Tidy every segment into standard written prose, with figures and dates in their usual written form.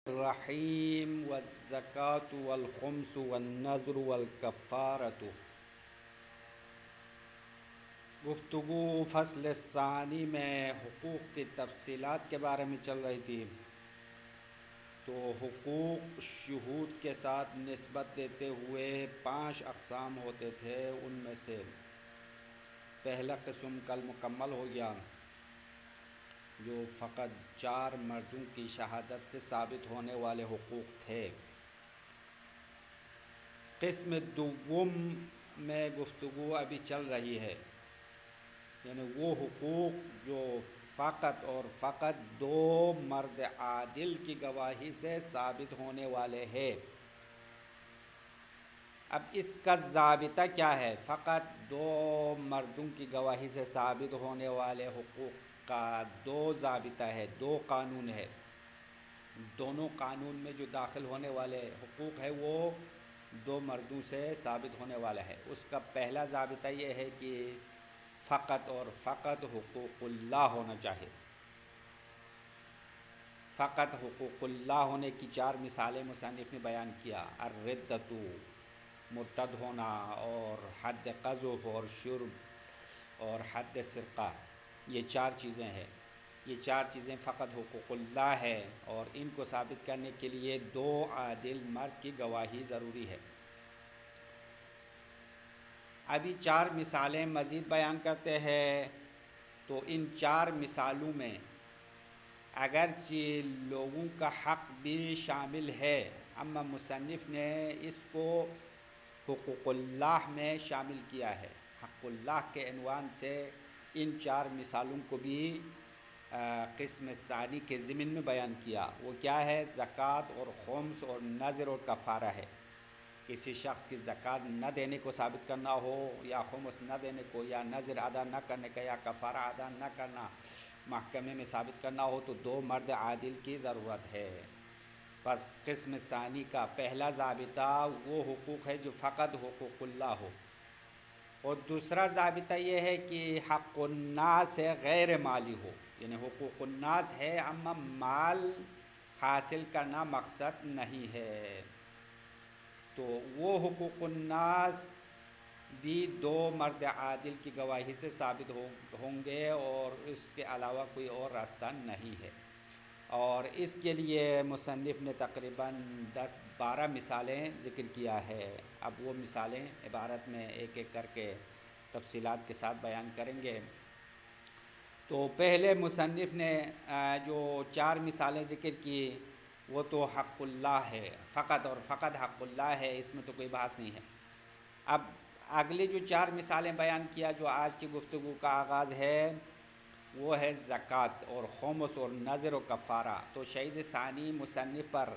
الرحیم والزکاة والخمس والنذر والکفارۃ۔ گفتگو فصل ثانی میں حقوق کی تفصیلات کے بارے میں چل رہی تھی، تو حقوق شہود کے ساتھ نسبت دیتے ہوئے 5 اقسام ہوتے تھے، ان میں سے پہلا قسم کل مکمل ہو گیا جو فقط 4 مردوں کی شہادت سے ثابت ہونے والے حقوق تھے۔ قسم دوم میں گفتگو ابھی چل رہی ہے، یعنی وہ حقوق جو فقط اور فقط 2 مرد عادل کی گواہی سے ثابت ہونے والے ہیں۔ اب اس کا ضابطہ کیا ہے؟ فقط 2 مردوں کی گواہی سے ثابت ہونے والے حقوق کا 2 ضابطہ ہے، 2 قانون ہے۔ دونوں قانون میں جو داخل ہونے والے حقوق ہے وہ 2 مردوں سے ثابت ہونے والا ہے۔ اس کا پہلا ضابطہ یہ ہے کہ فقط اور فقط حقوق اللہ ہونا چاہیے۔ فقط حقوق اللہ ہونے کی 4 مثالیں مصنف نے بیان کیا: الردۃ، مرتد ہونا، اور حد قذف اور شرب اور حد سرقہ، یہ 4 چیزیں ہیں۔ یہ 4 چیزیں فقط حقوق اللہ ہے، اور ان کو ثابت کرنے کے لیے 2 عادل مرد کی گواہی ضروری ہے۔ ابھی 4 مثالیں مزید بیان کرتے ہیں، تو ان 4 مثالوں میں اگرچہ لوگوں کا حق بھی شامل ہے، اما مصنف نے اس کو حقوق اللہ میں شامل کیا ہے۔ حق اللہ کے عنوان سے ان 4 مثالوں کو بھی قسم ثانی کے ضمن میں بیان کیا۔ وہ کیا ہے؟ زکوٰۃ اور خمس اور نذر اور کفارہ ہے۔ کسی شخص کی زکوٰۃ نہ دینے کو ثابت کرنا ہو، یا خمس نہ دینے کو، یا نذر ادا نہ کرنے کا، یا کفارہ ادا نہ کرنا محکمے میں ثابت کرنا ہو، تو 2 مرد عادل کی ضرورت ہے۔ پس قسم ثانی کا پہلا ضابطہ وہ حقوق ہے جو فقط حقوق اللہ ہو، اور دوسرا ضابطہ یہ ہے کہ حق الناس غیر مالی ہو، یعنی حقوق الناس ہے اما مال حاصل کرنا مقصد نہیں ہے۔ تو وہ حقوق الناس بھی 2 مرد عادل کی گواہی سے ثابت ہوں گے، اور اس کے علاوہ کوئی اور راستہ نہیں ہے۔ اور اس کے لیے مصنف نے تقریباً 10-12 مثالیں ذکر کیا ہے۔ اب وہ مثالیں عبارت میں ایک ایک کر کے تفصیلات کے ساتھ بیان کریں گے۔ تو پہلے مصنف نے جو 4 مثالیں ذکر کی وہ تو حق اللہ ہے، فقط اور فقط حق اللہ ہے، اس میں تو کوئی بحث نہیں ہے۔ اب اگلی جو 4 مثالیں بیان کیا جو آج کی گفتگو کا آغاز ہے، وہ ہے زکوٰۃ اور خمس اور نذر و کفارہ۔ تو شہید ثانی مصنف پر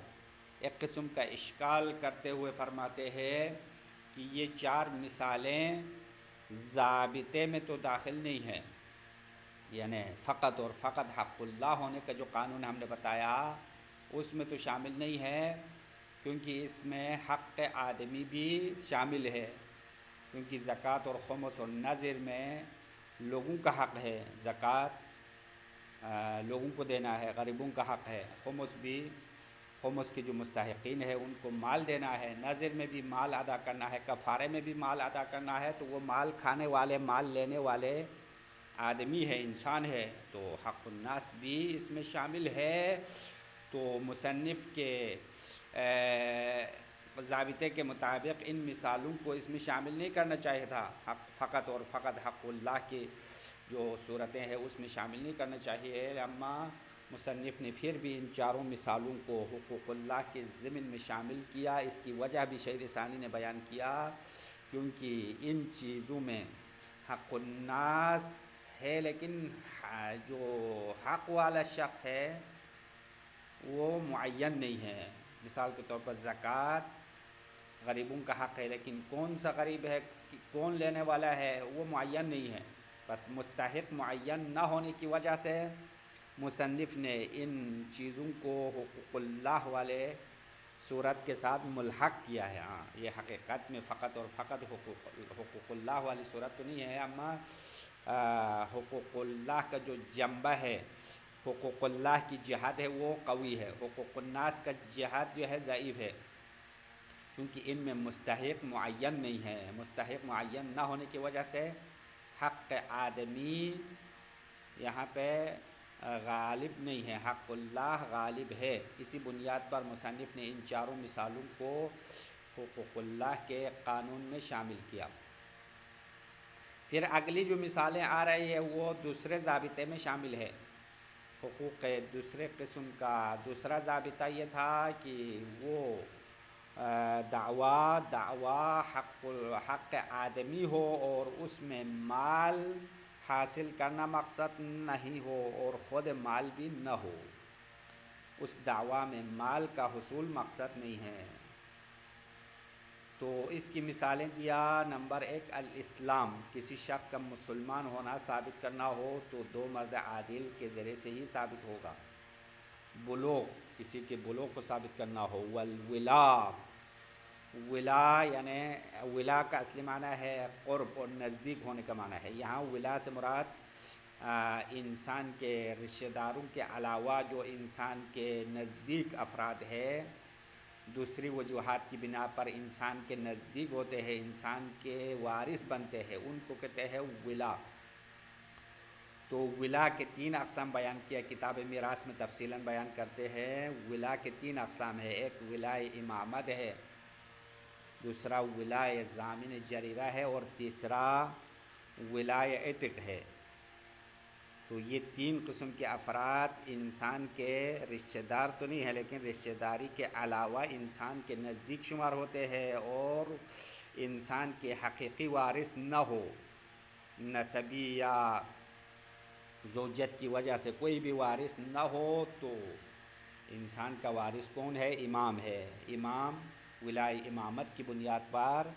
ایک قسم کا اشکال کرتے ہوئے فرماتے ہیں کہ یہ 4 مثالیں ضابطے میں تو داخل نہیں ہیں، یعنی فقط اور فقط حق اللہ ہونے کا جو قانون ہم نے بتایا اس میں تو شامل نہیں ہے، کیونکہ اس میں حق آدمی بھی شامل ہے، کیونکہ زکوٰۃ اور خمس اور نذر میں لوگوں کا حق ہے۔ زکوٰۃ لوگوں کو دینا ہے، غریبوں کا حق ہے۔ خمس کے جو مستحقین ہیں ان کو مال دینا ہے۔ نذر میں بھی مال ادا کرنا ہے، کفارے میں بھی مال ادا کرنا ہے۔ تو وہ مال کھانے والے، مال لینے والے آدمی ہے، انسان ہے، تو حق الناس بھی اس میں شامل ہے۔ تو مصنف کے ضابطے کے مطابق ان مثالوں کو اس میں شامل نہیں کرنا چاہیے تھا۔ فقط اور فقط حق اللہ کی جو صورتیں ہیں اس میں شامل نہیں کرنا چاہیے، اما مصنف نے پھر بھی ان 4 مثالوں کو حقوق اللہ کے ضمن میں شامل کیا۔ اس کی وجہ بھی شہید ثانی نے بیان کیا، کیونکہ ان چیزوں میں حق الناس ہے، لیکن جو حق والا شخص ہے وہ معین نہیں ہے۔ مثال کے طور پر زکوٰۃ غریبوں کا حق ہے، لیکن کون سا غریب ہے، کون لینے والا ہے، وہ معین نہیں ہے۔ بس مستحق معین نہ ہونے کی وجہ سے مصنف نے ان چیزوں کو حقوق اللہ والے صورت کے ساتھ ملحق کیا ہے۔ ہاں، یہ حقیقت میں فقط اور فقط حقوق اللہ والی صورت تو نہیں ہے، اما حقوق اللہ کا جو جنبہ ہے حقوق اللہ کی جہاد ہے وہ قوی ہے، حقوق الناس کا جہاد جو ہے ضعیف ہے، کیونکہ ان میں مستحق معین نہیں ہے۔ مستحق معین نہ ہونے کی وجہ سے حق آدمی یہاں پہ غالب نہیں ہے، حق اللہ غالب ہے۔ اسی بنیاد پر مصنف نے ان چاروں مثالوں کو حقوق اللہ کے قانون میں شامل کیا۔ پھر اگلی جو مثالیں آ رہی ہے وہ دوسرے ضابطے میں شامل ہے۔ حقوق دوسرے قسم کا دوسرا ضابطہ یہ تھا کہ وہ دعویٰ حق آدمی ہو اور اس میں مال حاصل کرنا مقصد نہیں ہو اور خود مال بھی نہ ہو، اس دعویٰ میں مال کا حصول مقصد نہیں ہے۔ تو اس کی مثالیں دیا۔ نمبر 1 الاسلام، کسی شخص کا مسلمان ہونا ثابت کرنا ہو تو دو مرد عادل کے ذریعے سے ہی ثابت ہوگا۔ بلوغ، کسی کے بلوغ کو ثابت کرنا ہو۔ والولا، ولا یعنی ولا کا اصلی معنی ہے قرب اور نزدیک ہونے کا معنی ہے۔ یہاں ولا سے مراد انسان کے رشتہ داروں کے علاوہ جو انسان کے نزدیک افراد ہے، دوسری وجوہات کی بنا پر انسان کے نزدیک ہوتے ہیں، انسان کے وارث بنتے ہیں، ان کو کہتے ہیں ولا۔ تو ولا کے 3 اقسام بیان کیا، کتاب میراث میں تفصیلاً بیان کرتے ہیں۔ ولا کے 3 اقسام ہے، ایک ولائے امامت ہے، دوسرا ولائے ضامن جریرہ ہے اور تیسرا ولائے عتق ہے۔ تو یہ 3 قسم کے افراد انسان کے رشتہ دار تو نہیں ہے، لیکن رشتہ داری کے علاوہ انسان کے نزدیک شمار ہوتے ہیں اور انسان کے حقیقی وارث نہ ہو، نسبی یا زوجت کی وجہ سے کوئی بھی وارث نہ ہو، تو انسان کا وارث کون ہے؟ امام ہے۔ امام ولائے امامت کی بنیاد پر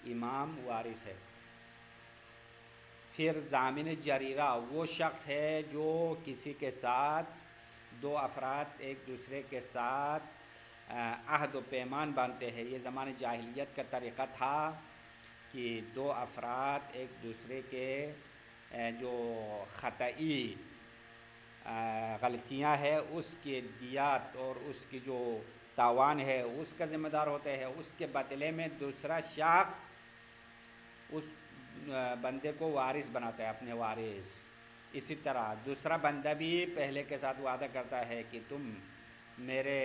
امام وارث ہے۔ پھر ضامن جریرہ، وہ شخص ہے جو کسی کے ساتھ 2 افراد ایک دوسرے کے ساتھ عہد و پیمان باندھتے ہیں۔ یہ زمانے جاہلیت کا طریقہ تھا کہ 2 افراد ایک دوسرے کے جو خطئی غلطیاں ہیں اس کے دیات اور اس کی جو تاوان ہے اس کا ذمہ دار ہوتے ہیں، اس کے بدلے میں دوسرا شخص اس بندے کو وارث بناتا ہے، اپنے وارث۔ اسی طرح دوسرا بندہ بھی پہلے کے ساتھ وعدہ کرتا ہے کہ تم میرے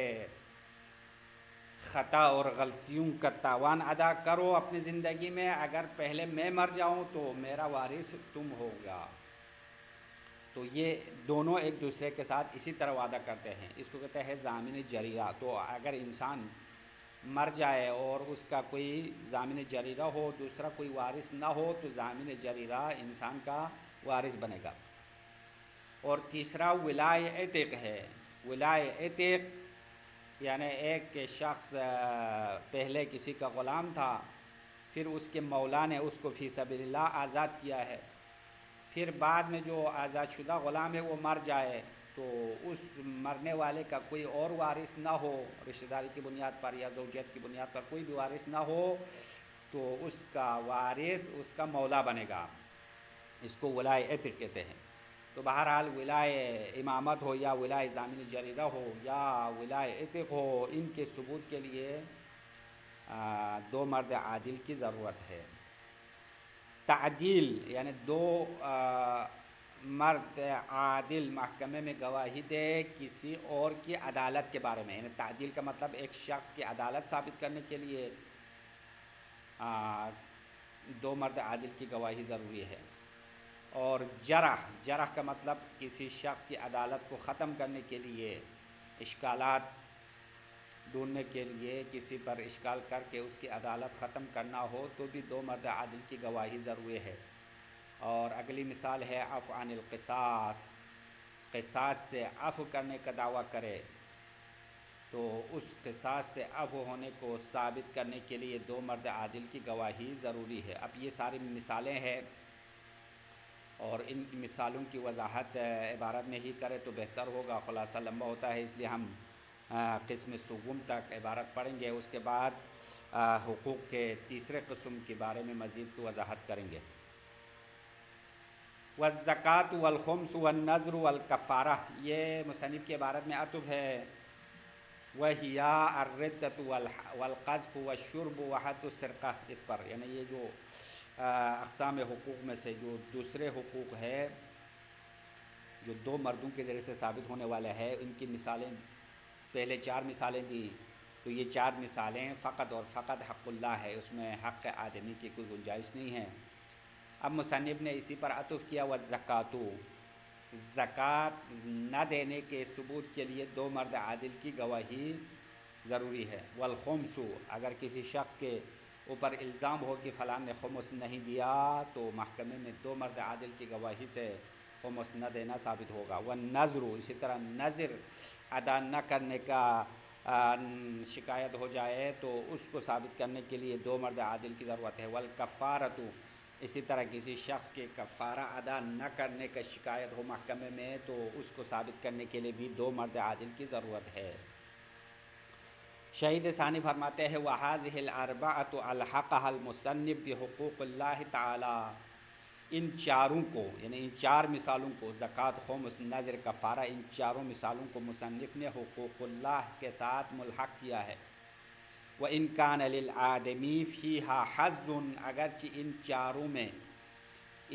خطا اور غلطیوں کا تاوان ادا کرو اپنی زندگی میں، اگر پہلے میں مر جاؤں تو میرا وارث تم ہوگا۔ تو یہ دونوں ایک دوسرے کے ساتھ اسی طرح وعدہ کرتے ہیں، اس کو کہتے ہیں ضامن جریرہ۔ تو اگر انسان مر جائے اور اس کا کوئی ضامن جریرہ ہو، دوسرا کوئی وارث نہ ہو، تو ضامن جریرہ انسان کا وارث بنے گا۔ اور تیسرا ولائے عتق ہے۔ ولائے عتق یعنی ایک شخص پہلے کسی کا غلام تھا، پھر اس کے مولا نے اس کو فی سبیل اللہ آزاد کیا ہے، پھر بعد میں جو آزاد شدہ غلام ہے وہ مر جائے تو اس مرنے والے کا کوئی اور وارث نہ ہو، رشتہ داری کی بنیاد پر یا زوجیت کی بنیاد پر کوئی بھی وارث نہ ہو، تو اس کا وارث اس کا مولا بنے گا۔ اس کو ولائے عتق کہتے ہیں۔ تو بہرحال ولائے امامت ہو یا ولائے ضامن جریرہ ہو یا ولائے عتق ہو، ان کے ثبوت کے لیے 2 مرد عادل کی ضرورت ہے۔ تعدیل یعنی 2 مرد عادل محکمے میں گواہی دے کسی اور کی عدالت کے بارے میں، یعنی تعدیل کا مطلب ایک شخص کی عدالت ثابت کرنے کے لیے 2 مرد عادل کی گواہی ضروری ہے۔ اور جرح کا مطلب کسی شخص کی عدالت کو ختم کرنے کے لیے، اشکالات ڈھونڈنے کے لیے کسی پر اشکال کر کے اس کی عدالت ختم کرنا ہو تو بھی 2 مرد عادل کی گواہی ضروری ہے۔ اور اگلی مثال ہے عفو عن القصاص، قصاص سے عفو کرنے کا دعویٰ کرے تو اس قصاص سے عفو ہونے کو ثابت کرنے کے لیے 2 مرد عادل کی گواہی ضروری ہے۔ اب یہ ساری مثالیں ہیں اور ان مثالوں کی وضاحت عبارت میں ہی کرے تو بہتر ہوگا، خلاصہ لمبا ہوتا ہے، اس لیے ہم قسم سوم تک عبارت پڑھیں گے، اس کے بعد حقوق کے تیسرے قسم کے بارے میں مزید وضاحت کریں گے۔ والزکوٰۃ والخمس والنذر والکفارہ، یہ مصنف کی عبارت میں عطف ہے. وہیا الردۃ والقذف والشرب وحد السرقہ، اس پر یعنی یہ جو اقسام حقوق میں سے جو دوسرے حقوق ہے جو دو مردوں کے ذریعے سے ثابت ہونے والا ہے، ان کی مثالیں پہلے 4 مثالیں دی. تو یہ 4 مثالیں فقط اور فقط حق اللہ ہے، اس میں حق آدمی کی کوئی گنجائش نہیں ہے. اب مصنف نے اسی پر عطف کیا والزکوٰۃ، زکوٰۃ نہ دینے کے ثبوت کے لیے 2 مرد عادل کی گواہی ضروری ہے. والخمس، اگر کسی شخص کے اوپر الزام ہو کہ فلاں نے خمس نہیں دیا تو محکمے میں 2 مرد عادل کی گواہی سے خمس نہ دینا ثابت ہوگا. والنذر، اسی طرح نذر ادا نہ کرنے کا شکایت ہو جائے تو اس کو ثابت کرنے کے لیے 2 مرد عادل کی ضرورت ہے. والکفارۃ، اسی طرح کسی شخص کے کفارہ ادا نہ کرنے کا شکایت ہو محکمے میں تو اس کو ثابت کرنے کے لیے بھی 2 مرد عادل کی ضرورت ہے. شہید ثانی فرماتے ہیں وَهَذِهِ الْأَرْبَعَةُ أَلْحَقَهَا الْمُصَنِّفُ بِحُقُوقِ اللَّهِ تَعَالَى، ان چاروں کو یعنی ان 4 مثالوں کو، زکوٰۃ، خمس، نذر، کفارہ، ان چاروں مثالوں کو مصنف نے حقوق اللہ کے ساتھ ملحق کیا ہے. وَإِنْ كَانَ لِلْآدَمِي فِيهَا حَظٌّ، اگرچہ ان چاروں میں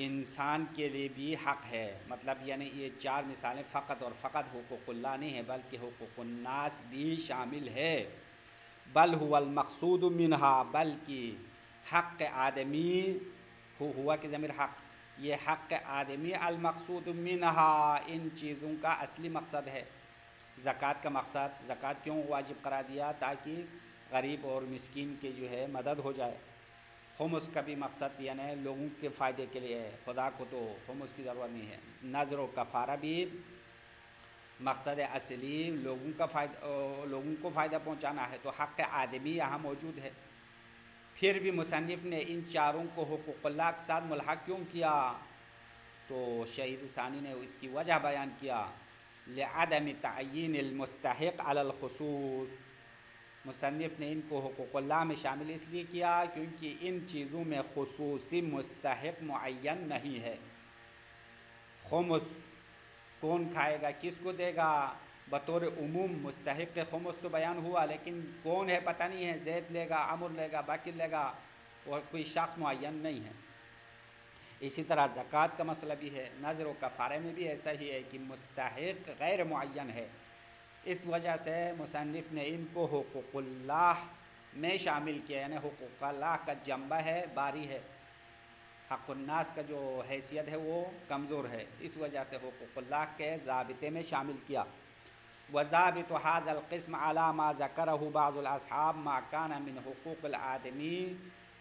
انسان کے لیے بھی حق ہے. مطلب یعنی یہ 4 مثالیں فقط اور فقط حقوق اللہ نہیں ہے بلکہ حقوق الناس بھی شامل ہے. بل هو المقصود منها، بلکہ حق آدمی ہوا کہ ضمیر حق، یہ حق آدمی المقصود منها ان چیزوں کا اصلی مقصد ہے. زکوٰۃ کا مقصد، زکوٰۃ کیوں واجب قرار دیا؟ تاکہ غریب اور مسکین کی جو ہے مدد ہو جائے. خمس کا بھی مقصد یعنی لوگوں کے فائدے کے لیے ہے، خدا کو تو خمس کی ضرورت نہیں ہے. نذر و کفارہ بھی مقصد اصلی لوگوں کو فائدہ پہنچانا ہے. تو حق آدمی یہاں موجود ہے. پھر بھی مصنف نے ان چاروں کو حقوق اللہ کے ساتھ ملحق کیوں کیا؟ تو شہید ثانی نے اس کی وجہ بیان کیا. لعدم تعیین المستحق علی الخصوص، مصنف نے ان کو حقوق اللہ میں شامل اس لیے کیا کیونکہ ان چیزوں میں خصوصی مستحق معین نہیں ہے. خمس کون کھائے گا، کس کو دے گا؟ بطور عموم مستحق خمس تو بیان ہوا، لیکن کون ہے پتہ نہیں ہے. زید لے گا، عمر لے گا، بکر لے گا، اور کوئی شخص معین نہیں ہے. اسی طرح زکوٰۃ کا مسئلہ بھی ہے. نذر و کفارے میں بھی ایسا ہی ہے کہ مستحق غیر معین ہے. اس وجہ سے مصنف نے ان کو حقوق اللہ میں شامل کیا، یعنی حقوق اللہ کا جنبہ ہے، باری ہے. حق الناس کا جو حیثیت ہے وہ کمزور ہے، اس وجہ سے حقوق اللہ کے ضابطے میں شامل کیا. وضابط هذا القسم على ما ذكره بعض الاصحاب ما كان من حقوق الآدمی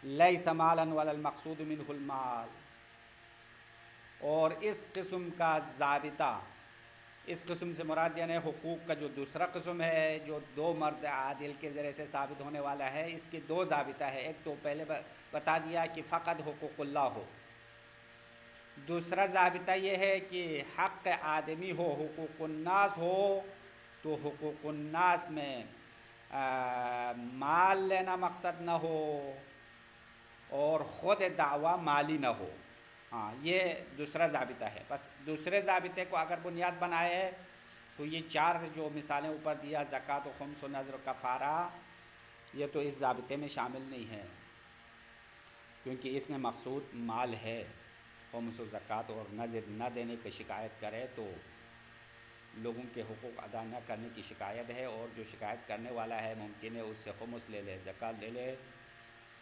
ليس مالا ولا المقصود منه المال. اور اس قسم کا ضابطہ، اس قسم سے مراد یعنی حقوق کا جو دوسرا قسم ہے جو 2 مرد عادل کے ذریعے سے ثابت ہونے والا ہے، اس کے 2 ضابطہ ہے. ایک تو پہلے بتا دیا کہ فقط حقوق اللہ ہو. دوسرا ضابطہ یہ ہے کہ حق آدمی ہو، حقوق الناس ہو. تو حقوق الناس میں مال لینا مقصد نہ ہو اور خود دعویٰ مالی نہ ہو. ہاں، یہ دوسرا ضابطہ ہے. بس دوسرے ضابطے کو اگر بنیاد بنائے تو یہ 4 جو مثالیں اوپر دیا، زکوٰۃ و خمس و نذر و کفارہ، یہ تو اس ضابطے میں شامل نہیں ہے کیونکہ اس میں مقصود مال ہے. خمس و زکوٰۃ اور نذر نہ دینے کی شکایت کرے تو لوگوں کے حقوق ادا نہ کرنے کی شکایت ہے، اور جو شکایت کرنے والا ہے ممکن ہے اس سے خمس لے لے، زکوٰۃ لے لے،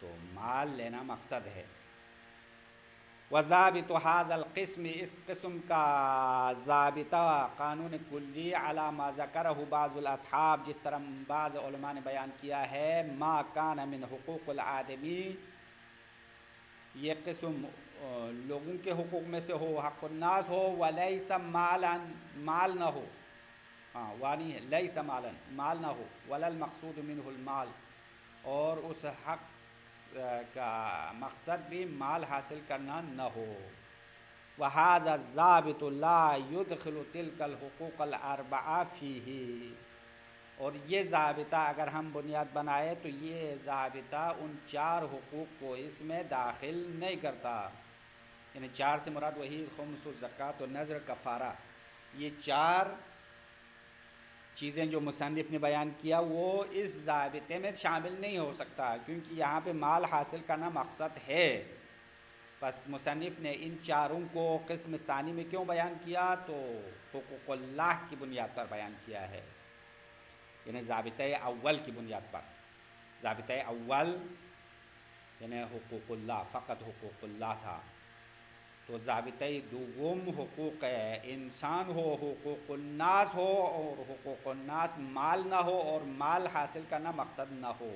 تو مال لینا مقصد ہے. وضابط هذا القسم، اس قسم کا ضابطہ قانون کلی علی ما ذکرہ بعض الاصحاب، جس طرح بعض علماء نے بیان کیا ہے، ما کان من حقوق الآدمی، یہ قسم لوگوں کے حقوق میں سے ہو، حق الناس ہو، ولیس مالا، مال نہ ہو. ہاں وانی ہے، لیس مالا، مال نہ ہو، ولا المقصود منہ المال، اور اس حق کا مقصد بھی مال حاصل کرنا نہ ہو. وَهَذَا الضَّابِطُ لَا يُدْخِلُ تِلْكَ الْحُقُوقَ الْأَرْبَعَةَ فِيهِ، اور یہ ضابطہ اگر ہم بنیاد بنائے تو یہ ضابطہ ان 4 حقوق کو اس میں داخل نہیں کرتا. یعنی 4 سے مراد وہی خمس و زکوٰۃ و نذر کفارہ، یہ 4 چیزیں جو مصنف نے بیان کیا وہ اس ضابطے میں شامل نہیں ہو سکتا، کیونکہ یہاں پہ مال حاصل کرنا مقصد ہے۔ بس مصنف نے ان 4 کو قسم ثانی میں کیوں بیان کیا؟ تو حقوق اللہ کی بنیاد پر بیان کیا ہے، یعنی ضابطۂ اول کی بنیاد پر۔ ضابطۂ اول یعنی حقوق اللہ، فقط حقوق اللہ تھا۔ تو ضابطۂ دوم حقوق انسان ہو، حقوق الناس ہو، اور حقوق الناس مال نہ ہو اور مال حاصل کرنا مقصد نہ ہو۔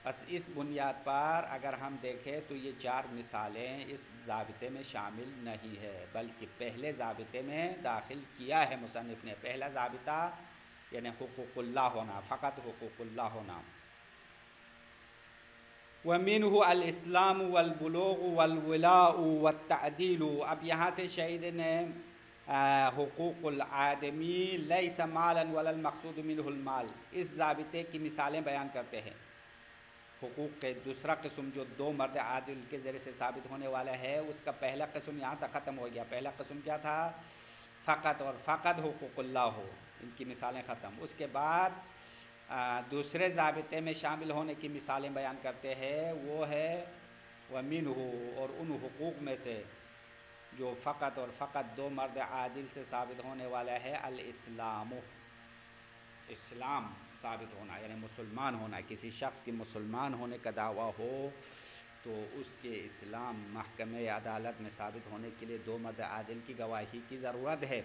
بس اس بنیاد پر اگر ہم دیکھیں تو یہ 4 مثالیں اس ضابطے میں شامل نہیں ہے، بلکہ پہلے ضابطے میں داخل کیا ہے مصنف نے۔ پہلا ضابطہ یعنی حقوق اللہ ہونا، فقط حقوق اللہ ہونا۔ وَمِنْهُ الْإِسْلَامُ وَالْبُلُوغُ وَالْوِلَاءُ وَالتَّعْدِيلُ۔ اب یہاں سے شہید نے حقوق الآدمی لیس مالا ولا المقصود منہ المال، اس ضابطے کی مثالیں بیان کرتے ہیں۔ حقوق کے دوسرا قسم جو 2 مرد عادل کے ذریعے سے ثابت ہونے والا ہے، اس کا پہلا قسم یہاں تک ختم ہو گیا۔ پہلا قسم کیا تھا؟ فقط اور فقط حقوق اللہ ہو، ان کی مثالیں ختم۔ اس کے بعد دوسرے ضابطے میں شامل ہونے کی مثالیں بیان کرتے ہیں، وہ ہے وَمِنْهُ، اور ان حقوق میں سے جو فقط اور فقط 2 مرد عادل سے ثابت ہونے والا ہے، الاسلام، اسلام ثابت ہونا، یعنی مسلمان ہونا۔ کسی شخص کی مسلمان ہونے کا دعویٰ ہو تو اس کے اسلام محکمہ عدالت میں ثابت ہونے کے لیے 2 مرد عادل کی گواہی کی ضرورت ہے۔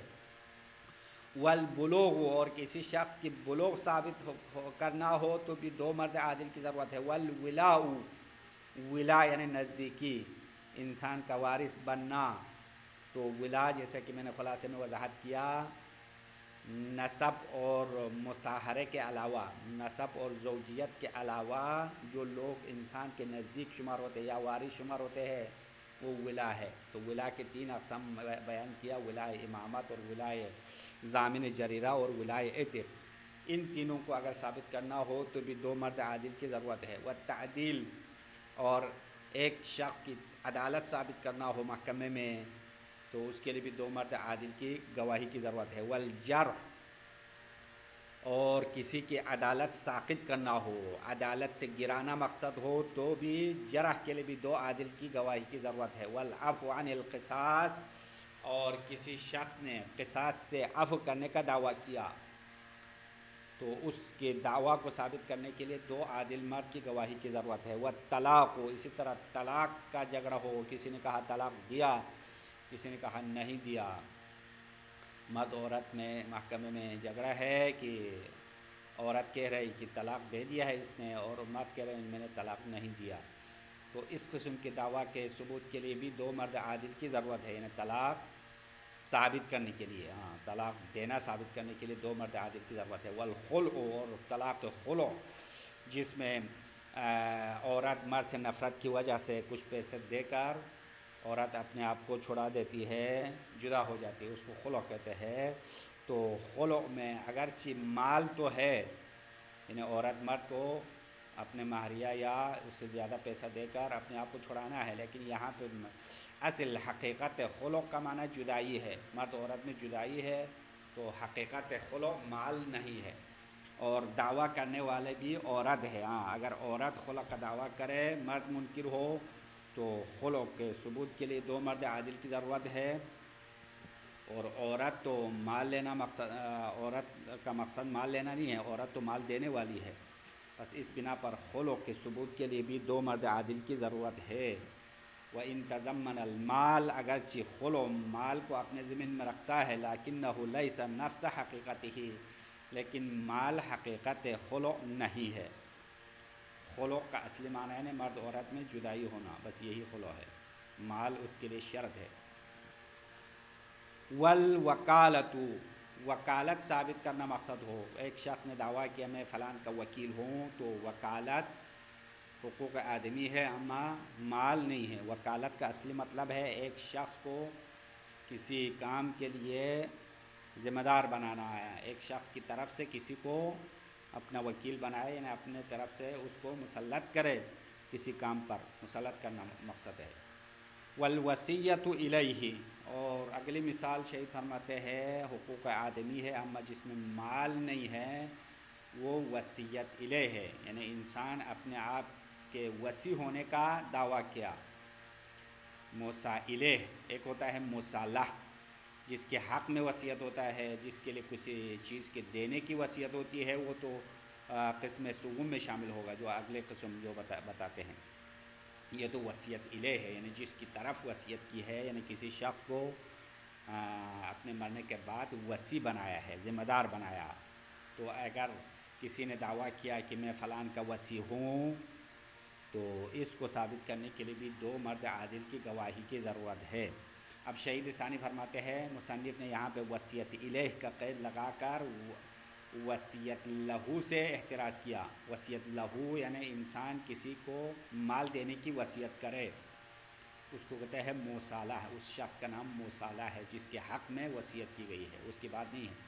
والبلوغ، اور کسی شخص کی بلوغ ثابت کرنا ہو تو بھی 2 مرد عادل کی ضرورت ہے۔ والولاء، ولا یعنی نزدیکی، انسان کا وارث بننا۔ تو ولا جیسے کہ میں نے خلاصے میں وضاحت کیا، نسب اور مصاہرے کے علاوہ، نسب اور زوجیت کے علاوہ جو لوگ انسان کے نزدیک شمار ہوتے ہیں یا وارث شمار ہوتے ہیں، وہ ولا ہے۔ تو ولا کے 3 اقسام بیان کیا، ولا امامت اور ولا ضامن جریرہ اور ولا عتق۔ ان تینوں کو اگر ثابت کرنا ہو تو بھی 2 مرد عادل کی ضرورت ہے۔ والتعدیل، اور ایک شخص کی عدالت ثابت کرنا ہو محکمے میں تو اس کے لیے بھی 2 مرد عادل کی گواہی کی ضرورت ہے۔ والجرح، اور کسی کی عدالت ساقط کرنا ہو، عدالت سے گرانا مقصد ہو تو بھی جرح کے لیے بھی 2 عادل کی گواہی کی ضرورت ہے۔ والعفو عن القصاص، اور کسی شخص نے قصاص سے عفو کرنے کا دعویٰ کیا تو اس کے دعویٰ کو ثابت کرنے کے لیے 2 عادل مرد کی گواہی کی ضرورت ہے۔ والطلاق، اسی طرح طلاق کا جھگڑا ہو، کسی نے کہا طلاق دیا، کسی نے کہا نہیں دیا، مرد عورت میں محکمے میں جھگڑا ہے کہ عورت کہہ رہی کہ طلاق دے دیا ہے اس نے، اور مرد کہہ رہے ہیں میں نے طلاق نہیں دیا، تو اس قسم کے دعویٰ کے ثبوت کے لیے بھی 2 مرد عادل کی ضرورت ہے، یعنی طلاق ثابت کرنے کے لیے، طلاق دینا ثابت کرنے کے لیے 2 مرد عادل کی ضرورت ہے۔ والخلع، اور طلاق خلع جس میں عورت مرد سے نفرت کی وجہ سے کچھ پیسے دے کر عورت اپنے آپ کو چھڑا دیتی ہے، جدا ہو جاتی ہے، اس کو خلع کہتے ہیں۔ تو خلع میں اگرچہ مال تو ہے، یعنی عورت مرد کو اپنے مہریہ یا اس سے زیادہ پیسہ دے کر اپنے آپ کو چھڑانا ہے، لیکن یہاں پہ اصل حقیقت خلع کا معنی جدائی ہے، مرد عورت میں جدائی ہے، تو حقیقت خلع مال نہیں ہے، اور دعویٰ کرنے والے بھی عورت ہے۔ اگر عورت خلع کا دعویٰ کرے، مرد منکر ہو، تو خلع کے ثبوت کے لیے 2 مرد عادل کی ضرورت ہے، اور عورت تو مال لینا مقصد، عورت کا مقصد مال لینا نہیں ہے، عورت تو مال دینے والی ہے، بس اس بنا پر خلع کے ثبوت کے لیے بھی 2 مرد عادل کی ضرورت ہے۔ وَإِن تَضَمَّنَ الْمَالَ، اگرچہ خلع مال کو اپنے ضمن میں رکھتا ہے، لَكِنَّهُ لَيْسَ نَفْسَ حَقِيقَتِهِ، لیکن مال حقیقت خلع نہیں ہے۔ خلع کا اصلی معنی ہے مرد عورت میں جدائی ہونا، بس یہی خلع ہے، مال اس کے لیے شرط ہے۔ والوکالت، وکالت ثابت کرنا مقصد ہو، ایک شخص نے دعویٰ کیا میں فلان کا وکیل ہوں، تو وکالت حقوق آدمی ہے اما مال نہیں ہے۔ وکالت کا اصلی مطلب ہے ایک شخص کو کسی کام کے لیے ذمہ دار بنانا ہے، ایک شخص کی طرف سے کسی کو اپنا وکیل بنائے، یعنی اپنے طرف سے اس کو مسلط کرے، کسی کام پر مسلط کرنا مقصد ہے۔ والوصیت الیہ، اور اگلی مثال شہید فرماتے ہیں حقوق آدمی ہے اما جس میں مال نہیں ہے وہ وصیت الیہ ہے، یعنی انسان اپنے آپ کے وصی ہونے کا دعویٰ کیا۔ موسیٰ الیہ ایک ہوتا ہے مصالح، جس کے حق میں وصیت ہوتا ہے، جس کے لیے کسی چیز کے دینے کی وصیت ہوتی ہے، وہ تو قسم سوم میں شامل ہوگا جو اگلے قسم جو بتاتے ہیں۔ یہ تو وصیت الیہ ہے، یعنی جس کی طرف وصیت کی ہے، یعنی کسی شخص کو اپنے مرنے کے بعد وصی بنایا ہے، ذمہ دار بنایا۔ تو اگر کسی نے دعویٰ کیا کہ میں فلان کا وصی ہوں، تو اس کو ثابت کرنے کے لیے بھی دو مرد عادل کی گواہی کی ضرورت ہے۔ اب شہید ثانی فرماتے ہیں مصنف نے یہاں پہ وصیت الیہ کا قید لگا کر وصیت لہو سے احتراز کیا۔ وصیت لہو یعنی انسان کسی کو مال دینے کی وصیت کرے، اس کو کہتے ہیں موصالح، اس شخص کا نام موصالح ہے جس کے حق میں وصیت کی گئی ہے، اس کی بات نہیں ہے۔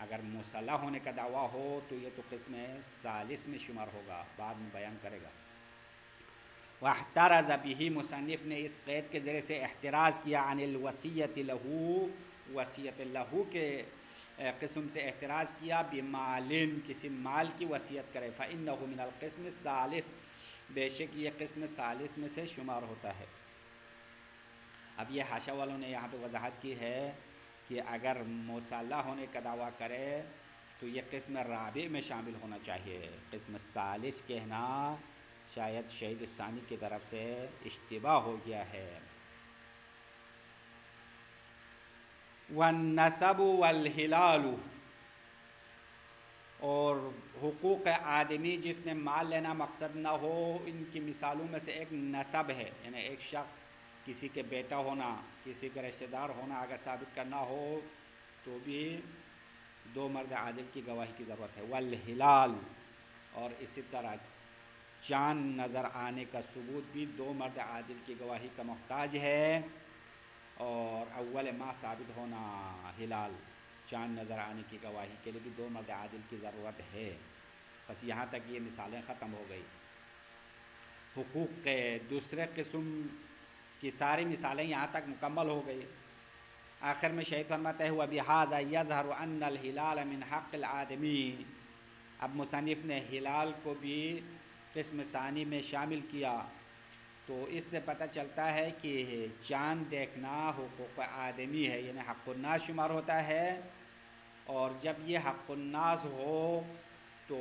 اگر موصالح ہونے کا دعویٰ ہو تو یہ تو قسم ثالث میں شمار ہوگا، بعد میں بیان کرے گا۔ واحترز بہ، مصنف نے اس قید کے ذریعے سے احتراز کیا عن الوصیت لہو، وصیت لہو کے قسم سے احتراز کیا، بمال، کسی مال کی وصیت کرے، فإنہ من القسم الثالث، بے شک یہ قسم ثالث میں سے شمار ہوتا ہے۔ اب یہ حاشیہ والوں نے یہاں پہ وضاحت کی ہے کہ اگر موصالح ہونے کا دعویٰ کرے تو یہ قسم رابع میں شامل ہونا چاہیے، قسم ثالث کہنا شاید شہید ثانی کی طرف سے اشتباہ ہو گیا ہے۔ والنسب والحلال، اور حقوق آدمی جس میں مال لینا مقصد نہ ہو، ان کی مثالوں میں سے ایک نسب ہے، یعنی ایک شخص کسی کے بیٹا ہونا، کسی کے رشتہ دار ہونا اگر ثابت کرنا ہو تو بھی دو مرد عادل کی گواہی کی ضرورت ہے۔ والحلال، اور اسی طرح چاند نظر آنے کا ثبوت بھی دو مرد عادل کی گواہی کا محتاج ہے، اور اول ما ثابت ہونا ہلال، چاند نظر آنے کی گواہی کے لیے بھی دو مرد عادل کی ضرورت ہے۔ بس یہاں تک یہ مثالیں ختم ہو گئی۔ حقوق کے دوسرے قسم کی ساری مثالیں یہاں تک مکمل ہو گئی۔ آخر میں شہید فرماتا ہے وَبِهَذَا يَظْهَرُ أَنَّ الْهِلَالَ مِنْ حَقِّ الْآدَمِي، اب مصنف نے ہلال کو بھی قسم ثانی میں شامل کیا، تو اس سے پتہ چلتا ہے کہ چاند دیکھنا حقوق آدمی ہے، یعنی حق الناس شمار ہوتا ہے، اور جب یہ حق الناس ہو تو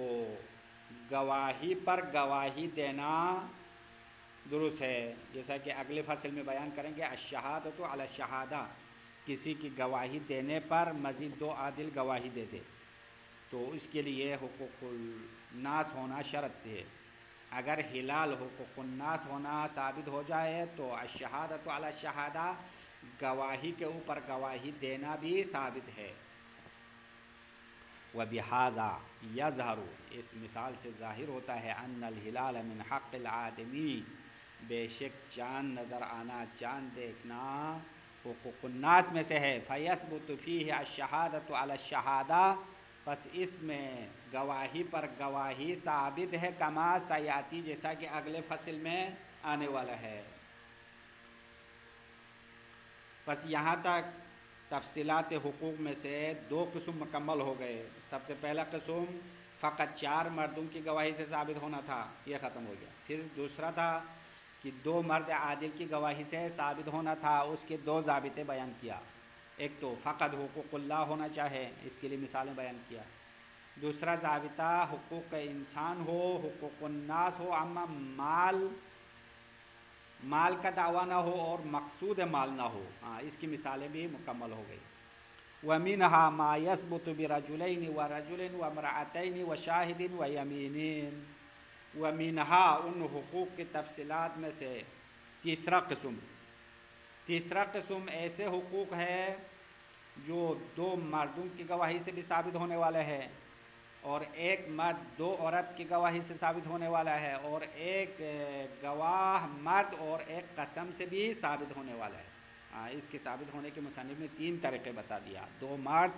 گواہی پر گواہی دینا درست ہے، جیسا کہ اگلے فصل میں بیان کریں گے، الشہادۃ علی الشہادہ، کسی کی گواہی دینے پر مزید دو عادل گواہی دے دے، تو اس کے لیے حقوق الناس ہونا شرط ہے۔ اگر ہلال حقوق الناس ہونا ثابت ہو جائے تو الشہادۃ علی الشہادہ، گواہی کے اوپر گواہی دینا بھی ثابت ہے۔ وَبِهَذَا يَظْهَرُ، اس مثال سے ظاہر ہوتا ہے أَنَّ الْهِلَالَ مِنْ حَقِّ الْآدَمِي، بے شک چاند نظر آنا، چاند دیکھنا حقوق الناس میں سے ہے۔ فَيَثْبُتُ فِيهِ الشَّهَادَةُ عَلَى الشَّهَادَةِ، پس اس میں گواہی پر گواہی ثابت ہے، کما سیاتی، جیسا کہ اگلے فصل میں آنے والا ہے۔ پس یہاں تک تفصیلات حقوق میں سے دو قسم مکمل ہو گئے۔ سب سے پہلا قسم فقط چار مردوں کی گواہی سے ثابت ہونا تھا، یہ ختم ہو گیا۔ پھر دوسرا تھا کہ دو مرد عادل کی گواہی سے ثابت ہونا تھا، اس کے دو ضابطے بیان کیا۔ ایک تو فقط حقوق اللہ ہونا چاہے، اس کے لیے مثالیں بیان کیا۔ دوسرا ضابطہ حقوق انسان ہو، حقوق الناس ہو، اما مال کا دعویٰ نہ ہو اور مقصود مال نہ ہو، اس کی مثالیں بھی مکمل ہو گئی۔ وَمِنْهَا مَا يَثْبُتُ بِرَجُلَيْنِ وَرَجُلٍ وَامْرَأَتَيْنِ وَشَاهِدٍ وَيَمِينٍ، وَمِنْهَا، ان حقوق کی تفصیلات میں سے تیسرا قسم ایسے حقوق ہے جو دو مردوں کی گواہی سے بھی ثابت ہونے والے ہیں، اور ایک مرد دو عورت کی گواہی سے ثابت ہونے والا ہے، اور ایک گواہ مرد اور ایک قسم سے بھی ثابت ہونے والا ہے۔ اس کے ثابت ہونے کے مصنف نے تین طریقے بتا دیا، دو مرد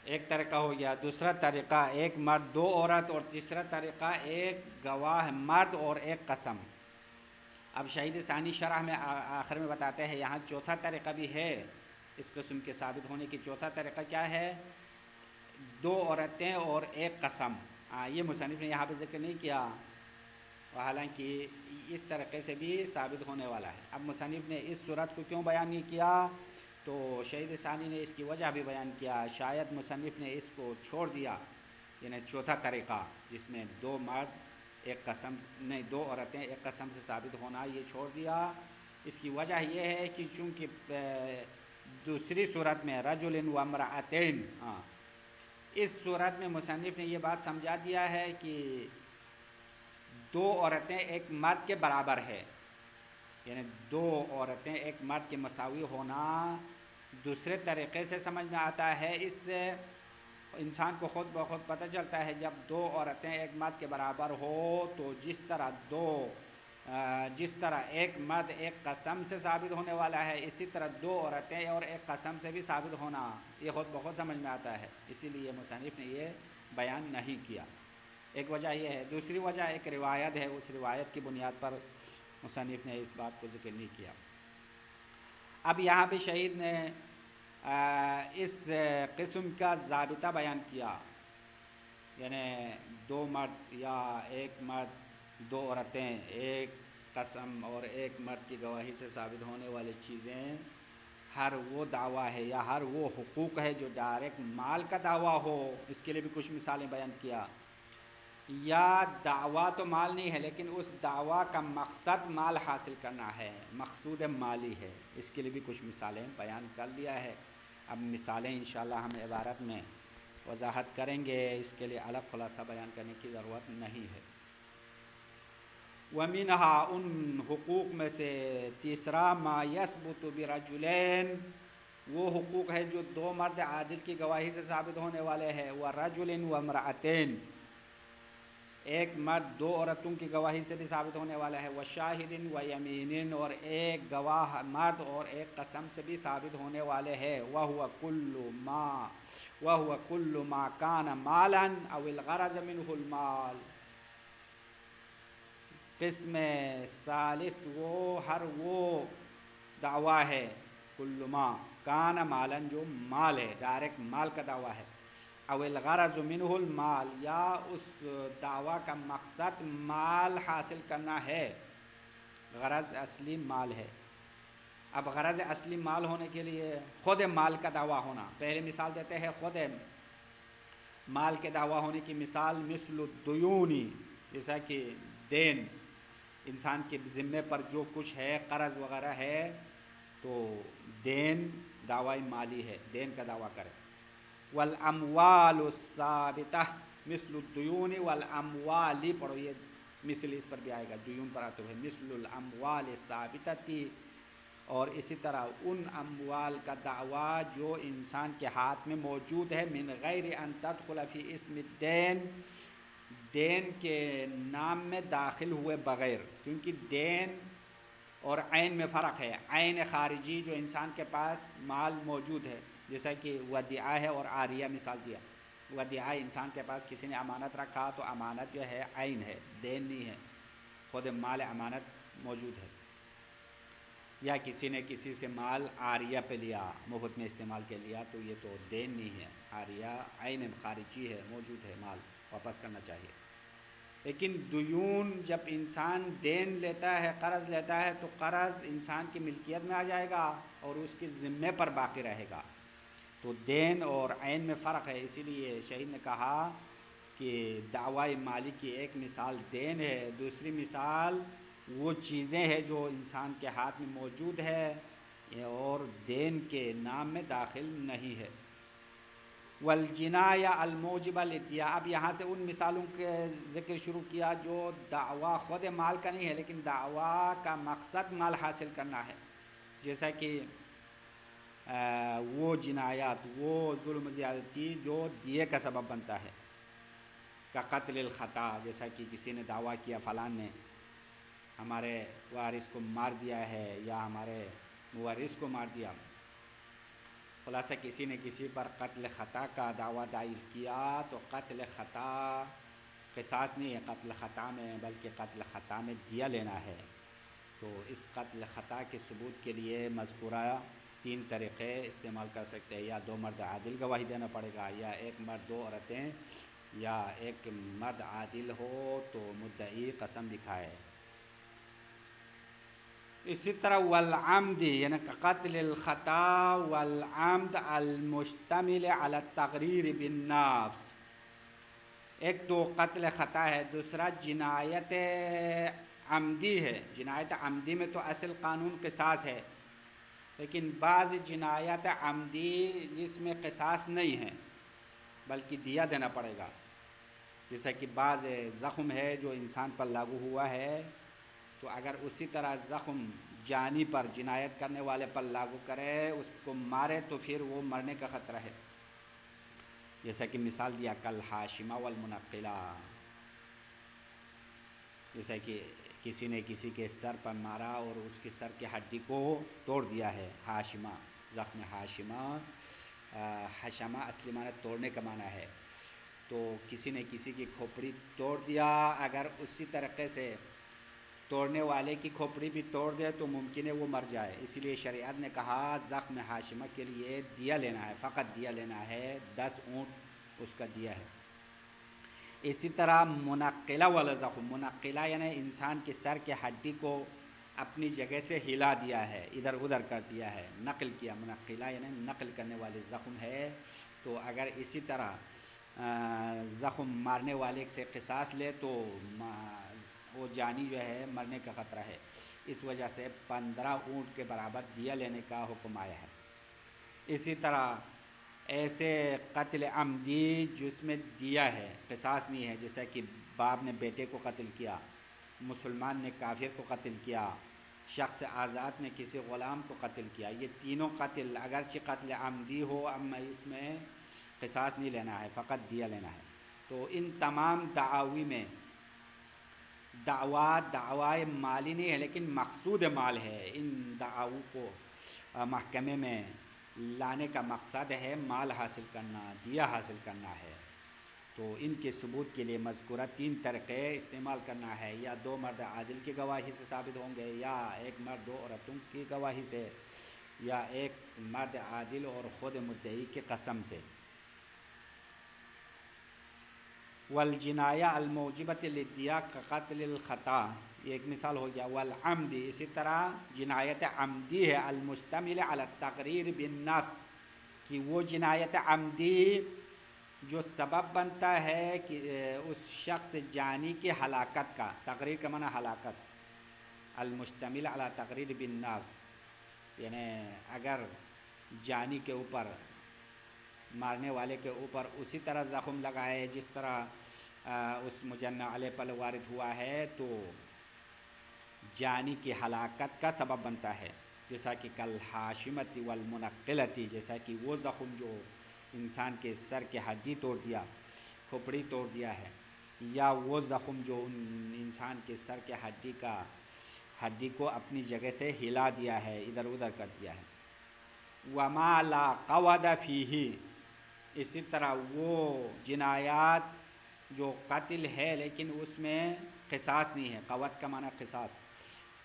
ایک طریقہ ہو گیا، دوسرا طریقہ ایک مرد دو عورت، اور تیسرا طریقہ ایک گواہ مرد اور ایک قسم۔ اب شہید ثانی شرح میں آخر میں بتاتے ہیں یہاں چوتھا طریقہ بھی ہے اس قسم کے ثابت ہونے کی. چوتھا طریقہ کیا ہے؟ 2 عورتیں اور 1 قسم. یہ مصنف نے یہاں پہ ذکر نہیں کیا، حالانکہ اس طریقے سے بھی ثابت ہونے والا ہے. اب مصنف نے اس صورت کو کیوں بیان نہیں کیا؟ تو شہید ثانی نے اس کی وجہ بھی بیان کیا. شاید مصنف نے اس کو چھوڑ دیا، یعنی چوتھا طریقہ جس میں 2 مرد 1 قسم نہیں 2 عورتیں 1 قسم سے ثابت ہونا، یہ چھوڑ دیا. اس کی وجہ یہ ہے کہ چونکہ دوسری صورت میں رجل و امرأتین، اس صورت میں مصنف نے یہ بات سمجھا دیا ہے کہ 2 عورتیں 1 مرد کے برابر ہے، یعنی 2 عورتیں 1 مرد کے مساوی ہونا دوسرے طریقے سے سمجھ میں آتا ہے. اس سے انسان کو خود بخود پتہ چلتا ہے جب 2 عورتیں 1 مرد کے برابر ہو تو جس طرح 1 مرد 1 قسم سے ثابت ہونے والا ہے، اسی طرح 2 عورتیں اور 1 قسم سے بھی ثابت ہونا یہ خود بخود سمجھ میں آتا ہے. اسی لیے مصنف نے یہ بیان نہیں کیا. ایک وجہ یہ ہے. دوسری وجہ ایک روایت ہے، اس روایت کی بنیاد پر مصنف نے اس بات کو ذکر نہیں کیا. اب یہاں پہ شہید نے اس قسم کا ضابطہ بیان کیا، یعنی 2 مرد یا 1 مرد 2 عورتیں 1 قسم اور 1 مرد کی گواہی سے ثابت ہونے والی چیزیں، ہر وہ دعویٰ ہے یا ہر وہ حقوق ہے جو ڈائریکٹ مال کا دعویٰ ہو. اس کے لیے بھی کچھ مثالیں بیان کیا. یا دعویٰ تو مال نہیں ہے لیکن اس دعویٰ کا مقصد مال حاصل کرنا ہے، مقصود مالی ہے، اس کے لیے بھی کچھ مثالیں بیان کر دیا ہے. اب مثالیں انشاءاللہ ہم عبارت میں وضاحت کریں گے، اس کے لیے الگ خلاصہ بیان کرنے کی ضرورت نہیں ہے. وَمِنْهَا ان حقوق میں سے تیسرا ما يثبت برجلین، وہ حقوق ہے جو 2 مرد عادل کی گواہی سے ثابت ہونے والے ہیں. وَرَجُلٍ وَامْرَأَتَيْن، 1 مرد 2 عورتوں کی گواہی سے بھی ثابت ہونے والا ہے. وَشَاهِدٍ وَيَمِينٍ، اور 1 گواہ مرد اور 1 قسم سے بھی ثابت ہونے والے ہیں. وَهُوَ كُلُّ مَا كَانَ مَالًا أَوِ الْغَرَضَ مِنْهُ الْمَالِ. قسم ثالث ہر وہ دعویٰ ہے کل ما کان مالن، جو مال ہے، ڈائریکٹ مال کا دعویٰ ہے. او الغرض منہ المال، یا اس دعویٰ کا مقصد مال حاصل کرنا ہے، غرض اصلی مال ہے. اب غرض اصلی مال ہونے کے لیے خود مال کا دعویٰ ہونا. پہلے مثال دیتے ہیں خود مال کے دعویٰ ہونے کی مثال مثل الدیونی، جیسا کہ دین، انسان کے ذمے پر جو کچھ ہے قرض وغیرہ ہے تو دین دعوی مالی ہے، دین کا دعویٰ کرے. والاموال الثابتہ مثل الدیون والاموال، پڑھو یہ مثل اس پر بھی آئے گا، دیون پر آتے ہوئے مثل الاموال الثابتہ، اور اسی طرح ان اموال کا دعویٰ جو انسان کے ہاتھ میں موجود ہے، من غیر ان تدخل فی اسم الدین، دین کے نام میں داخل ہوئے بغیر. کیونکہ دین اور عین میں فرق ہے. عین خارجی جو انسان کے پاس مال موجود ہے، جیسا کہ ودیعہ ہے اور عاریہ مثال دیا. ودیعہ انسان کے پاس کسی نے امانت رکھا تو امانت جو ہے عین ہے، دین نہیں ہے، خود مال امانت موجود ہے. یا کسی نے کسی سے مال عاریہ پہ لیا، مفت میں استعمال کے لیا، تو یہ تو دین نہیں ہے، عاریہ عین خارجی ہے، موجود ہے، مال واپس کرنا چاہیے. لیکن دیون جب انسان دین لیتا ہے، قرض لیتا ہے، تو قرض انسان کی ملکیت میں آ جائے گا اور اس کے ذمے پر باقی رہے گا. تو دین اور عین میں فرق ہے. اسی لیے شہید نے کہا کہ دعوی مالی کی ایک مثال دین ہے، دوسری مثال وہ چیزیں ہیں جو انسان کے ہاتھ میں موجود ہے اور دین کے نام میں داخل نہیں ہے. والجنایہ الموجبہ للدیہ، اب یہاں سے ان مثالوں کے ذکر شروع کیا جو دعویٰ خود مال کا نہیں ہے لیکن دعویٰ کا مقصد مال حاصل کرنا ہے. جیسا کہ وہ جنایات، وہ ظلم زیادتی جو دیے کا سبب بنتا ہے، کا قتل الخطا، جیسا کہ کسی نے دعویٰ کیا فلان نے ہمارے وارث کو مار دیا ہے یا ہمارے مورث کو مار دیا. خلاصہ کسی نے کسی پر قتل خطا کا دعویٰ دائر کیا تو قتل خطا قصاص نہیں ہے قتل خطا میں، بلکہ قتل خطا میں دیہ لینا ہے. تو اس قتل خطا کے ثبوت کے لیے مذکورہ 3 طریقے استعمال کر سکتے ہیں، یا 2 مرد عادل گواہی دینا پڑے گا، یا 1 مرد 2 عورتیں، یا 1 مرد عادل ہو تو مدعی قسم دکھائے۔ اسی طرح والعمد یعنی قتل الخطا والعمد المشتمل علی التقریر بالنفس، ایک تو قتل خطا ہے، دوسرا جنایت عمدی ہے۔ جنایت عمدی میں تو اصل قانون قصاص ہے، لیکن بعض جنایت عمدی جس میں قصاص نہیں ہے بلکہ دیہ دینا پڑے گا، جیسا کہ بعض زخم ہے جو انسان پر لاگو ہوا ہے، تو اگر اسی طرح زخم جانی پر جنایت کرنے والے پر لاگو کرے، اس کو مارے، تو پھر وہ مرنے کا خطرہ ہے، جیسا کہ مثال دیا کل حاشمہ والمنقلہ، جیسا کہ کسی نے کسی کے سر پر مارا اور اس کے سر کی ہڈی کو توڑ دیا ہے، حاشمہ، زخم حاشمہ، حشمہ اصلی معنی توڑنے کا معنی ہے، تو کسی نے کسی کی کھوپڑی توڑ دیا، اگر اسی طریقے سے توڑنے والے کی کھوپڑی بھی توڑ دے تو ممکن ہے وہ مر جائے، اسی لیے شریعت نے کہا زخم حاشمہ کے لیے دیہ لینا ہے، فقط دیہ لینا ہے، 10 اونٹ اس کا دیہ ہے۔ اسی طرح منقلہ والا زخم، منقلہ یعنی انسان کے سر کے ہڈی کو اپنی جگہ سے ہلا دیا ہے، ادھر ادھر کر دیا ہے، نقل کیا، منقلہ یعنی نقل کرنے والے زخم ہے، تو اگر اسی طرح زخم مارنے والے سے قصاص لے تو وہ جانی جو ہے مرنے کا خطرہ ہے، اس وجہ سے 15 اونٹ کے برابر دیہ لینے کا حکم آیا ہے۔ اسی طرح ایسے قتل عمدی جس میں دیہ ہے، قصاص نہیں ہے، جیسا کہ باپ نے بیٹے کو قتل کیا، مسلمان نے کافر کو قتل کیا، شخص آزاد نے کسی غلام کو قتل کیا، یہ تینوں قتل اگرچہ قتل عمدی ہو، اما اس میں قصاص نہیں لینا ہے، فقط دیہ لینا ہے۔ تو ان تمام دعاوی میں دعوی مالی نہیں ہے لیکن مقصود مال ہے، ان دعاووں کو محکمے میں لانے کا مقصد ہے مال حاصل کرنا، دیہ حاصل کرنا ہے، تو ان کے ثبوت کے لیے مذکورہ 3 طریقے استعمال کرنا ہے، یا 2 مرد عادل کی گواہی سے ثابت ہوں گے، یا 1 مرد 2 عورتوں کی گواہی سے، یا 1 مرد عادل اور خود مدعی کی قسم سے۔ والجنایہ الموجبۃ للدیہ کقتل الخطا، یہ ایک مثال ہو گیا، والعمد اسی طرح جنایت عمدی ہے، المشتمل علی التقریر بالنفس، کہ وہ جنایت عمدی جو سبب بنتا ہے کہ اس شخص جانی کی ہلاکت کا، تقریر کا معنی ہلاکت، المشتمل علی تقریر بالنفس، یعنی اگر جانی کے اوپر، مارنے والے کے اوپر اسی طرح زخم لگائے جس طرح اس مجنح علیہ پر وارد ہوا ہے تو جانی کی ہلاکت کا سبب بنتا ہے، جیسا کہ کل حاشمتی والمنقلتی، جیسا کہ وہ زخم جو انسان کے سر کے ہڈی توڑ دیا، کھوپڑی توڑ دیا ہے، یا وہ زخم جو انسان کے سر کے ہڈی کو اپنی جگہ سے ہلا دیا ہے، ادھر ادھر کر دیا ہے۔ وما لا قود فیہ، اسی طرح وہ جنایات جو قتل ہے لیکن اس میں قصاص نہیں ہے، قود کا معنی قصاص،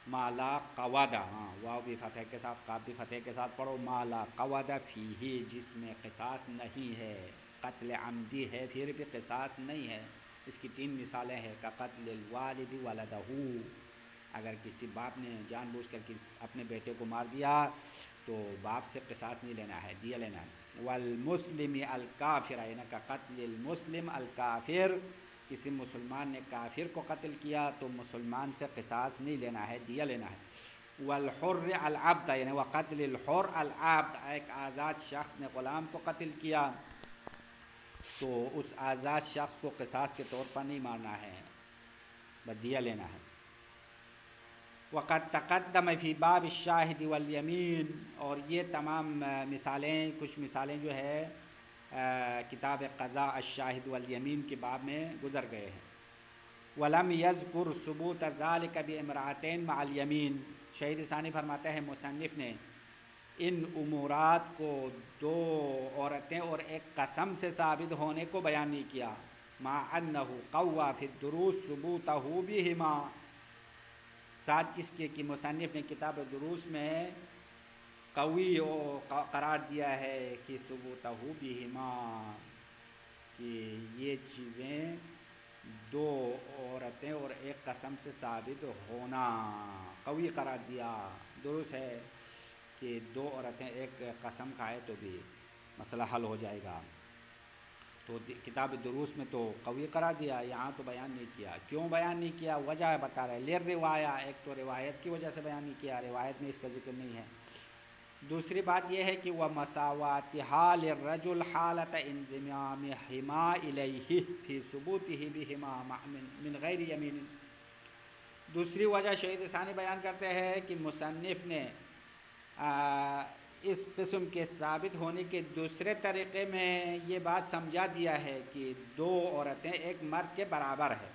ما لا قود، واو بھی فتح کے ساتھ، قاف بھی فتح کے ساتھ پڑھو، ما لا قود فیہ، جس میں قصاص نہیں ہے، قتل عمدی ہے پھر بھی قصاص نہیں ہے۔ اس کی 3 مثالیں ہیں، کا قتل الوالد ولدہ، اگر کسی باپ نے جان بوجھ کر اپنے بیٹے کو مار دیا تو باپ سے قصاص نہیں لینا ہے، دیہ لینا ہے۔ والمسلم الکافر، یعنی کا قتل المسلم الکافر، کسی مسلمان نے کافر کو قتل کیا تو مسلمان سے قصاص نہیں لینا ہے، دیہ لینا ہے۔ والحر العبد، یعنی وقتل الحر العبد، ایک آزاد شخص نے غلام کو قتل کیا تو اس آزاد شخص کو قصاص کے طور پر نہیں مارنا ہے، بس دیہ لینا ہے۔ وقد تقدم فی باب الشاہد والیمین، اور یہ تمام مثالیں، کچھ مثالیں جو ہے کتاب قضاء الشاہد والیمین کے باب میں گزر گئے ہیں۔ ولم یذکر ثبوت ذلک بامرأتین مع الیمین، شہید ثانی فرماتا ہے مصنف نے ان امورات کو 2 عورتیں اور ایک قسم سے ثابت ہونے کو بیان نہیں کیا، مع انہ قوی فی الدروس ثبوتہ بہما، ساتھ اس کے کہ مصنف نے کتاب دروس میں قوی قرار دیا ہے کہ ثبوتہ بہما، کہ یہ چیزیں دو عورتیں اور ایک قسم سے ثابت ہونا قوی قرار دیا۔ درست ہے کہ دو عورتیں ایک قسم کھائے تو بھی مسئلہ حل ہو جائے گا، تو کتاب دروس میں تو قوی قرار دیا، یہاں تو بیان نہیں کیا۔ کیوں بیان نہیں کیا؟ وجہ بتا رہے، لیر روایہ، ایک تو روایت کی وجہ سے بیان نہیں کیا، روایت میں اس کا ذکر نہیں ہے۔ دوسری بات یہ ہے کہ وہ مساواتها للرجل حالت انضمامهما الیہ فی ثبوتہ بہما من غیر یمین۔ دوسری وجہ شہید ثانی بیان کرتے ہیں کہ مصنف نے اس قسم کے ثابت ہونے کے دوسرے طریقے میں یہ بات سمجھا دیا ہے کہ دو عورتیں ایک مرد کے برابر ہے،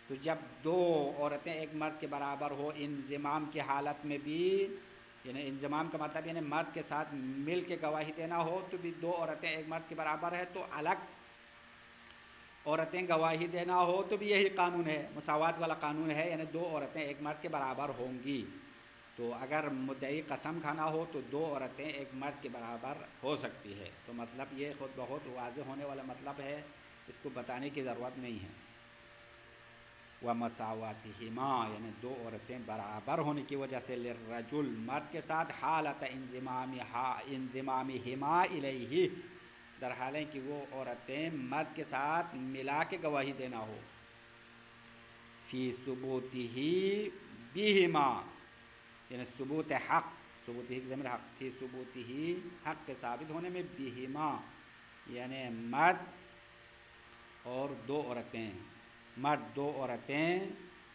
تو جب دو عورتیں ایک مرد کے برابر ہو انضمام کی حالت میں بھی، یعنی انضمام کا مطلب یعنی مرد کے ساتھ مل کے گواہی دینا ہو تو بھی دو عورتیں ایک مرد کے برابر ہے، تو الگ عورتیں گواہی دینا ہو تو بھی یہی قانون ہے، مساوات والا قانون ہے، یعنی دو عورتیں ایک مرد کے برابر ہوں گی۔ تو اگر مدعی قسم کھانا ہو تو دو عورتیں ایک مرد کے برابر ہو سکتی ہے، تو مطلب یہ خود بہت واضح ہونے والا مطلب ہے، اس کو بتانے کی ضرورت نہیں ہے۔ وَمَسَاوَاتِهِمَا، یعنی دو عورتیں برابر ہونے کی وجہ سے للرجل، مرد کے ساتھ حالت انضمامهما الیہ، در حال ہے کہ وہ عورتیں مرد کے ساتھ ملا کے گواہی دینا ہو، فی ثبوتہ بہما، یعنی ثبوت حق، ثبوت ضمیر حق، فی ثبوتہ حق کے ثابت ہونے میں بہما، یعنی مرد اور دو عورتیں، مرد دو عورتیں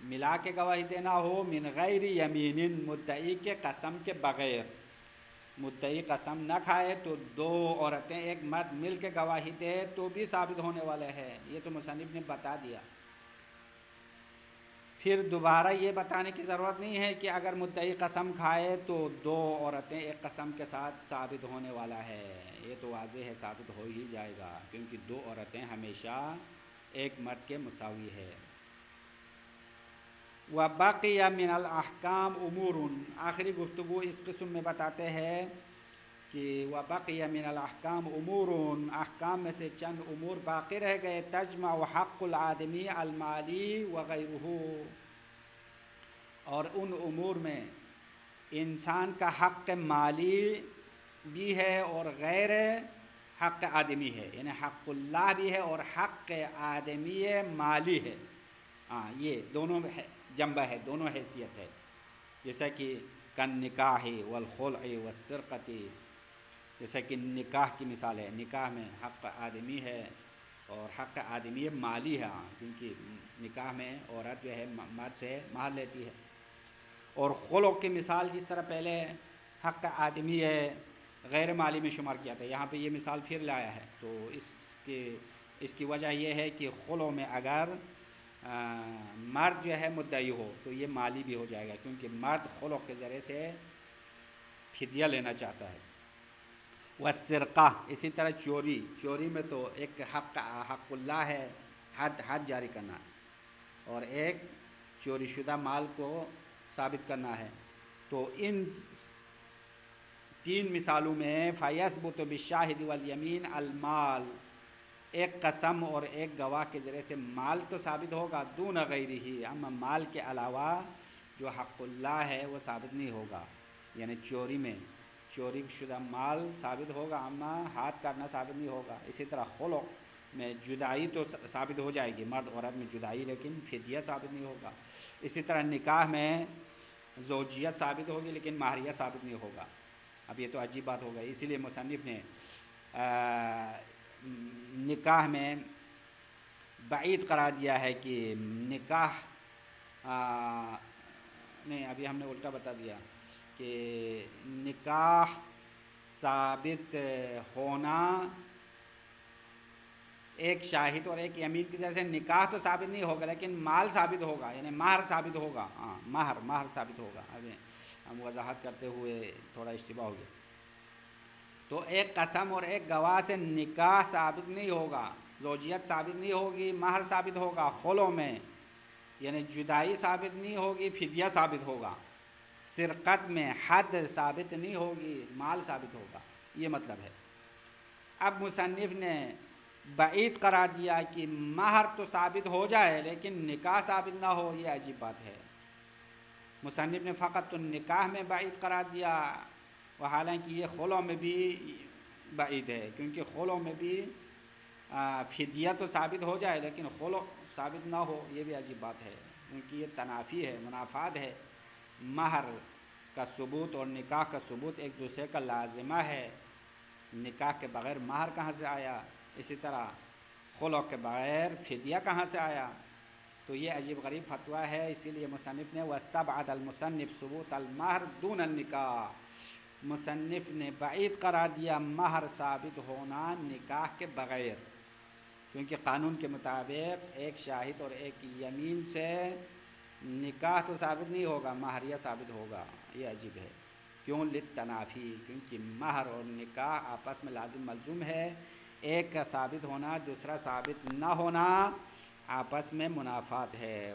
ملا کے گواہی دینا ہو، من غیر یمین، مدعی کے قسم کے بغیر، مدعی قسم نہ کھائے تو دو عورتیں ایک مرد مل کے گواہی دے تو بھی ثابت ہونے والے ہیں، یہ تو مصنف نے بتا دیا۔ پھر دوبارہ یہ بتانے کی ضرورت نہیں ہے کہ اگر مدعی قسم کھائے تو دو عورتیں ایک قسم کے ساتھ ثابت ہونے والا ہے، یہ تو واضح ہے، ثابت ہو ہی جائے گا، کیونکہ دو عورتیں ہمیشہ ایک مرد کے مساوی ہے۔ وَبَقِيَ مِنَ الْأَحْكَامِ أُمُورٌ، آخری گفتگو اس قسم میں بتاتے ہیں کہ وَبَقِيَ مِنَ الْأَحْكَامِ أُمُورٌ، احکام میں سے چند امور باقی رہ گئے، تجمع حق الآدمی المالی وغیرہ، اور ان امور میں انسان کا حق مالی بھی ہے اور غیر حق آدمی ہے، یعنی حق اللہ بھی ہے اور حق آدمی مالی ہے، یہ دونوں جنبہ ہے، دونوں حیثیت ہے، جیسا کہ کن نکاح والخلع والسرقۃ، جیسا کہ نکاح کی مثال ہے، نکاح میں حق آدمی ہے اور حق آدمی مالی ہے، کیونکہ نکاح میں عورت جو ہے مرد سے مہر لیتی ہے، اور خلع کی مثال جس طرح پہلے حق آدمی ہے غیر مالی میں شمار کیا تھا، یہاں پہ یہ مثال پھر لایا ہے، تو اس کی وجہ یہ ہے کہ خلع میں اگر مرد جو ہے مدعی ہو تو یہ مالی بھی ہو جائے گا، کیونکہ مرد خلع کے ذریعے سے فدیہ لینا چاہتا ہے۔ والسرقہ، اسی طرح چوری میں تو ایک حق اللہ ہے، حد جاری کرنا، اور ایک چوری شدہ مال کو ثابت کرنا ہے، تو ان تین مثالوں میں فَيَثْبُتُ بِالشَّاهِدِ وَالْيَمِينِ المال، ایک قسم اور ایک گواہ کے ذریعے سے مال تو ثابت ہوگا، دون غیرہ، اما مال کے علاوہ جو حق اللہ ہے وہ ثابت نہیں ہوگا، یعنی چوری میں چوری شدہ مال ثابت ہوگا اما ہاتھ کاٹنا ثابت نہیں ہوگا۔ اسی طرح خلع میں جدائی تو ثابت ہو جائے گی، مرد عورت میں جدائی، لیکن فدیہ ثابت نہیں ہوگا۔ اسی طرح نکاح میں زوجیت ثابت ہوگی لیکن مہریہ ثابت نہیں ہوگا۔ اب یہ تو عجیب بات ہو گئی، اسی لیے مصنف نے نکاح میں بعید قرار دیا ہے کہ نکاح نہیں، ابھی ہم نے الٹا بتا دیا کہ نکاح ثابت ہونا ایک شاہد اور ایک یمین کی ذریعے سے، نکاح تو ثابت نہیں ہوگا لیکن مال ثابت ہوگا، یعنی مہر ثابت ہوگا، مہر ثابت ہوگا۔ ابھی ہم وضاحت کرتے ہوئے تھوڑا اشتباہ ہو گیا، تو ایک قسم اور ایک گواہ سے نکاح ثابت نہیں ہوگا، زوجیت ثابت نہیں ہوگی، مہر ثابت ہوگا خلع میں، یعنی جدائی ثابت نہیں ہوگی، فدیہ ثابت ہوگا. سرقت میں حد ثابت نہیں ہوگی، مال ثابت ہوگا، یہ مطلب ہے. اب مصنف نے بعید قرار دیا کہ مہر تو ثابت ہو جائے لیکن نکاح ثابت نہ ہو، یہ عجیب بات ہے. مصنف نے فقط تو نکاح میں بعید قرار دیا، حالانکہ یہ خلع میں بھی بعید ہے، کیونکہ خلع میں بھی فدیہ تو ثابت ہو جائے لیکن خلع ثابت نہ ہو، یہ بھی عجیب بات ہے، کیونکہ یہ تنافی ہے، منافات ہے. مہر کا ثبوت اور نکاح کا ثبوت ایک دوسرے کا لازمہ ہے. نکاح کے بغیر مہر کہاں سے آیا؟ اسی طرح خلع کے بغیر فدیہ کہاں سے آیا؟ تو یہ عجیب غریب فتویٰ ہے. اسی لیے مصنف نے واستبعد المصنف ثبوت المہر دون النکاح، مصنف نے بعید قرار دیا مہر ثابت ہونا نکاح کے بغیر، کیونکہ قانون کے مطابق ایک شاہد اور ایک یمین سے نکاح تو ثابت نہیں ہوگا، مہریہ ثابت ہوگا. یہ عجیب ہے. کیوں؟ للتنافی، کیونکہ مہر اور نکاح آپس میں لازم ملزوم ہے. ایک کا ثابت ہونا دوسرا ثابت نہ ہونا آپس میں منافات ہے.